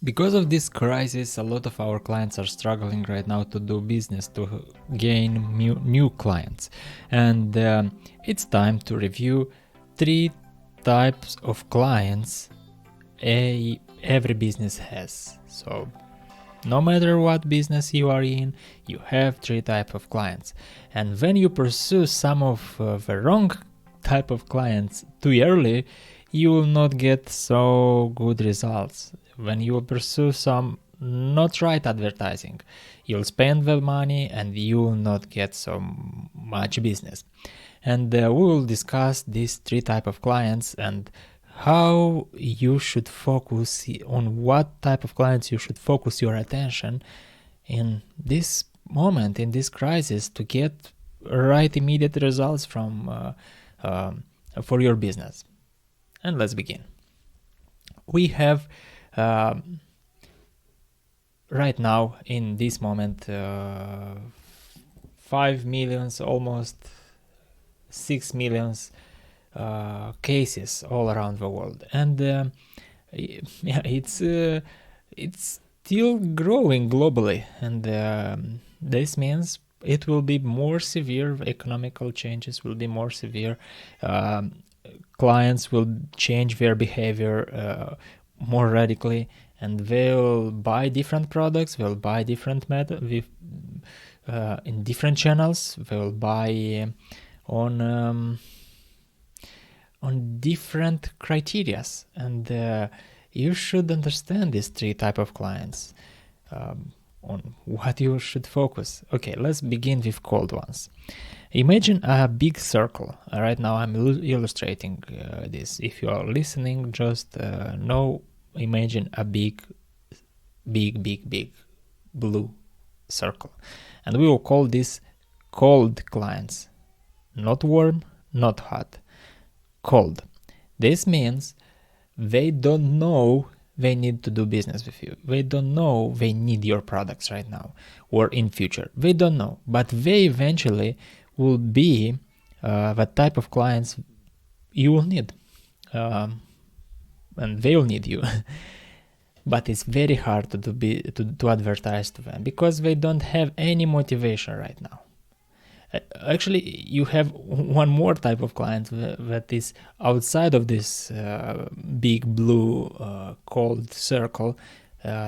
Because of this crisis, a lot of our clients are struggling right now to do business, to gain new clients. And it's time to review 3 types of clients every business has. So no matter what business you are in, you have 3 types of clients. And when you pursue some of the wrong type of clients too early, you will not get so good results. When you pursue some not right advertising, you'll spend the money and you will not get so much business. And we will discuss these 3 types of clients and how you should focus on what type of clients you should focus your attention in this moment, in this crisis, to get right immediate results from for your business. And let's begin. We have right now in this moment 5 millions, almost 6 millions cases all around the world, and it's still growing globally, and this means it will be more severe. Economical changes will be more severe. Clients will change their behavior more radically, and they'll buy different products, they'll buy different in different channels, they'll buy on different criterias, and you should understand these 3 types of clients, on what you should focus. Okay, let's begin with cold ones. Imagine a big circle. Right now I'm illustrating this. If you are listening, just imagine a big blue circle, and we will call this cold clients. Not warm, not hot, cold. This means they don't know they need to do business with you. They don't know they need your products right now or in future. They don't know, but they eventually will be the type of clients you will need, and they will need you. But it's very hard to advertise to them because they don't have any motivation right now. Actually, you have one more type of client that is outside of this big blue cold circle.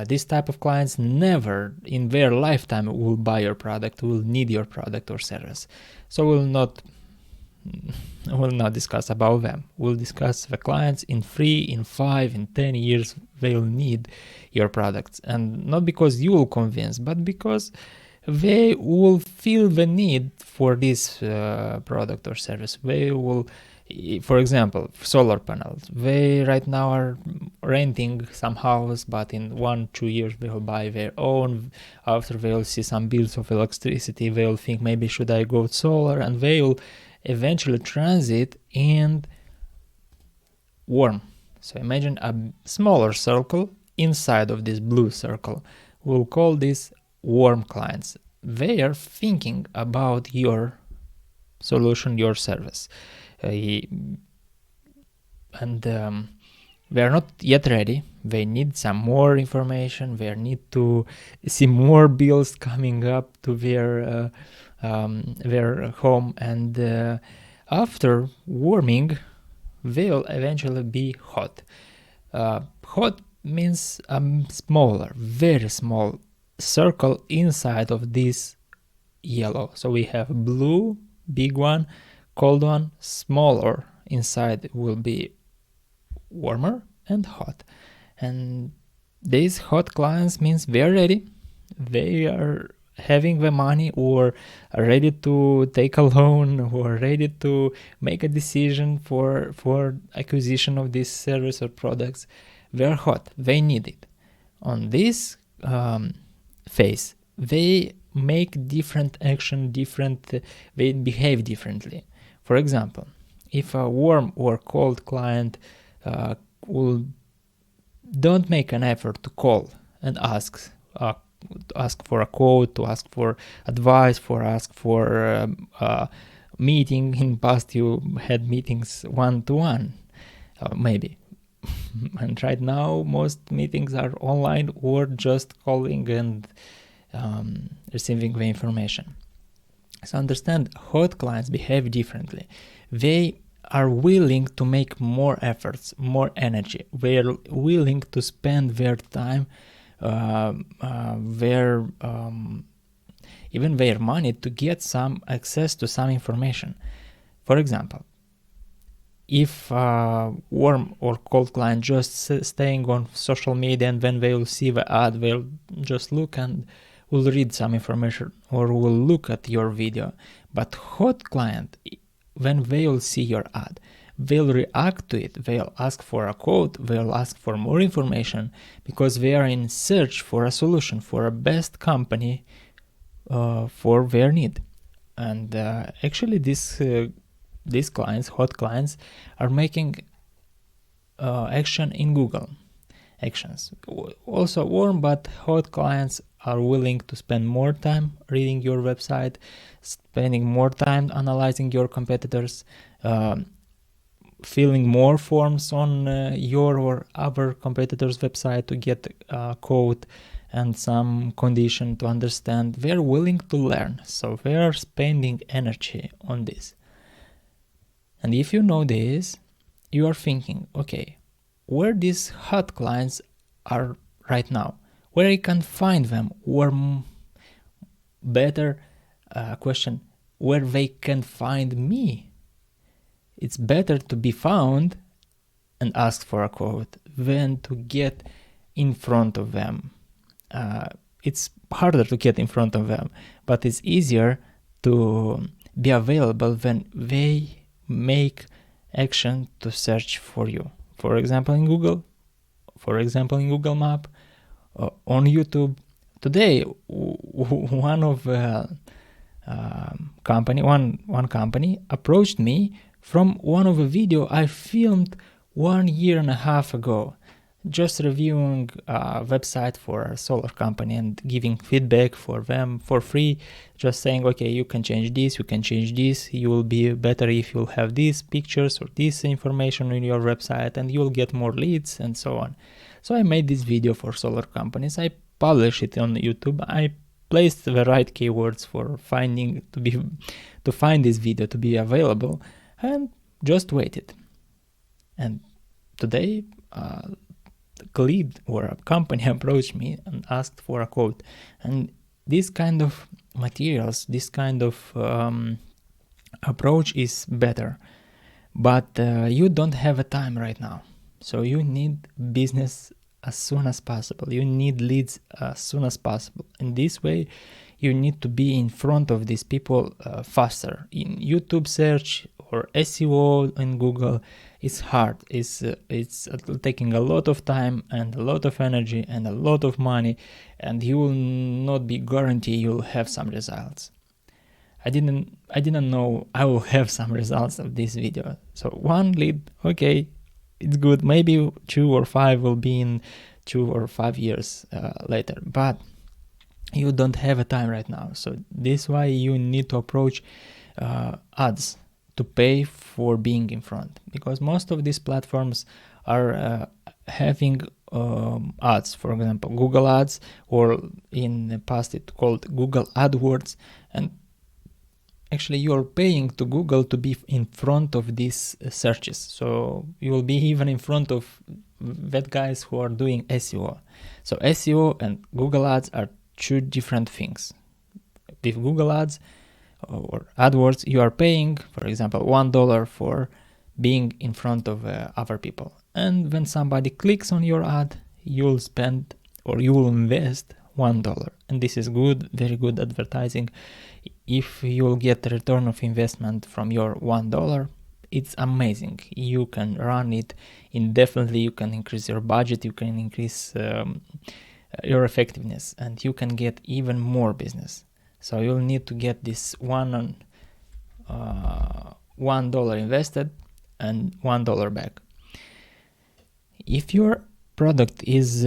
This type of clients never in their lifetime will buy your product, will need your product or service. So we'll not discuss about them. We'll discuss the clients in 3, in 5, in 10 years they'll need your products, and not because you will convince, but because they will feel the need for this product or service. They will, for example, solar panels. They right now are renting some house, but in 1-2 years they will buy their own. After they will see some bills of electricity, they will think maybe should I go solar, and they will eventually transit and warm. So imagine a smaller circle inside of this blue circle. We'll call this warm clients. They are thinking about your solution, your service, and they are not yet ready. They need some more information. They need to see more bills coming up to their home, and after warming, they'll eventually be hot. Hot means a smaller, very small circle inside of this yellow. So we have blue, big one, cold one, smaller. Inside will be warmer and hot. And these hot clients means they're ready. They are having the money or are ready to take a loan or ready to make a decision for acquisition of this service or products. They're hot. They need it. On this phase, they make different action, they behave differently. For example, if a warm or cold client don't make an effort to call and ask for a quote, to ask for advice, ask for meeting. In past you had meetings 1-to-1, maybe. And right now, most meetings are online or just calling and receiving the information. So understand, hot clients behave differently. They are willing to make more efforts, more energy. They are willing to spend their time, even their money to get some access to some information. For example, if warm or cold client just staying on social media, and when they will see the ad, they'll just look and will read some information or will look at your video. But hot client, when they'll see your ad, they'll react to it, they'll ask for a quote, they'll ask for more information, because they are in search for a solution, for a best company for their need. And actually these clients, hot clients, are making action in Google actions. Also warm but hot clients are willing to spend more time reading your website, spending more time analyzing your competitors, filling more forms on your or other competitors' website to get a code and some condition to understand. They're willing to learn, so they are spending energy on this. And if you know this, you are thinking, okay, where these hot clients are right now, where I can find them, or better question, where they can find me. It's better to be found and ask for a quote than to get in front of them. It's harder to get in front of them, but it's easier to be available when they make action to search for you. For example, in Google, Google Map, on YouTube. Today, one company approached me from one of a video I filmed 1.5 years ago, just reviewing a website for a solar company and giving feedback for them for free, just saying, okay, you can change this, you will be better if you'll have these pictures or this information on your website, and you'll get more leads and so on. So I made this video for solar companies. I published it on YouTube. I placed the right keywords for to find this video to be available, and just waited. And today, a lead or a company approached me and asked for a quote. And this kind of materials, this kind of approach is better. But you don't have a time right now. So you need business as soon as possible. You need leads as soon as possible. In this way, you need to be in front of these people faster. In YouTube search or SEO in Google, it's hard. It's taking a lot of time and a lot of energy and a lot of money, and you will not be guaranteed you'll have some results. I didn't know I will have some results of this video. So one lead, okay, it's good. Maybe 2 or 5 will be in 2 or 5 years later, but you don't have a time right now. So this is why you need to approach ads to pay for being in front, because most of these platforms are having ads. For example, Google Ads, or in the past it called Google AdWords, and actually you're paying to Google to be in front of these searches. So you will be even in front of that guys who are doing SEO. So SEO and Google Ads are 2 different things. With Google Ads or AdWords, you are paying, for example, $1 for being in front of other people. And when somebody clicks on your ad, you'll spend or you will invest $1. And this is good, very good advertising. If you'll get a return of investment from your $1, it's amazing. You can run it indefinitely, you can increase your budget, you can increase your effectiveness, and you can get even more business. So you'll need to get this $1 invested and $1 back. If your product is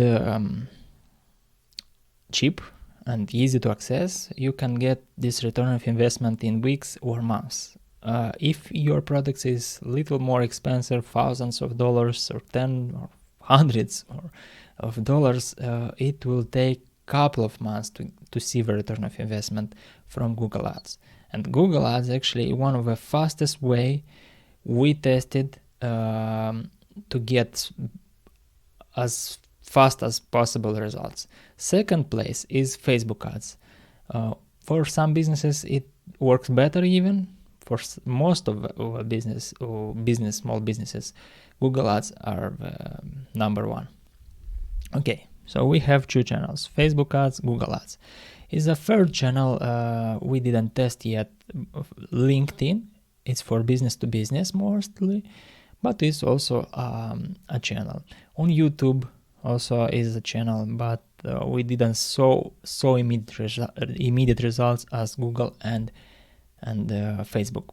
cheap and easy to access, you can get this return of investment in weeks or months. If your product is little more expensive, thousands of dollars or 10 or hundreds of dollars, it will take couple of months to see the return of investment from Google Ads. And Google Ads actually one of the fastest way we tested to get as fast as possible results. Second place is Facebook ads. For some businesses it works better even. For most of small businesses, Google ads are number one. Okay, so we have two channels, Facebook ads, Google ads. Is a third channel we didn't test yet, LinkedIn. It's for business to business mostly, but it's also a channel. On YouTube also is a channel, but we didn't saw immediate results as Google and Facebook.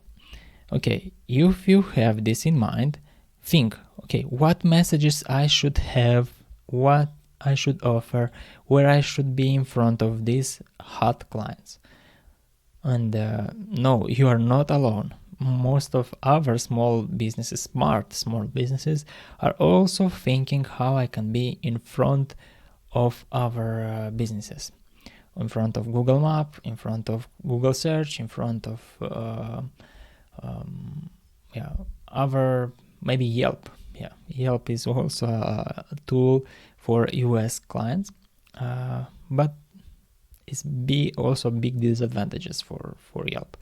Okay, if you have this in mind, think, okay, what messages I should have, what I should offer, where I should be in front of these hot clients. And no, you are not alone. Most of our small businesses, smart small businesses, are also thinking how I can be in front of our businesses, in front of Google Map, in front of Google Search, in front of other, maybe Yelp. Yeah, Yelp is also a tool for US clients, but it's also big disadvantages for Yelp.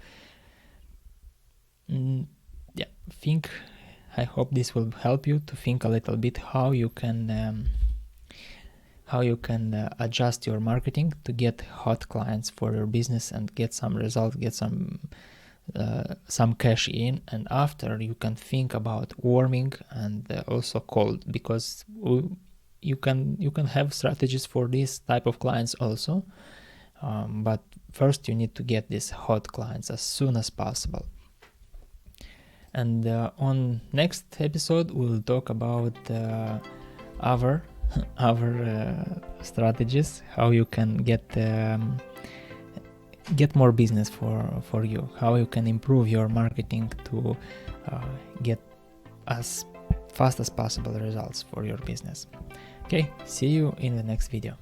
I hope this will help you to think a little bit how you can adjust your marketing to get hot clients for your business and get some results, get some cash in, and after you can think about warming and also cold, because you can have strategies for this type of clients also, but first you need to get these hot clients as soon as possible. And on next episode we'll talk about our strategies, how you can get more business for you, how you can improve your marketing to get as fast as possible results for your business. Okay, see you in the next video.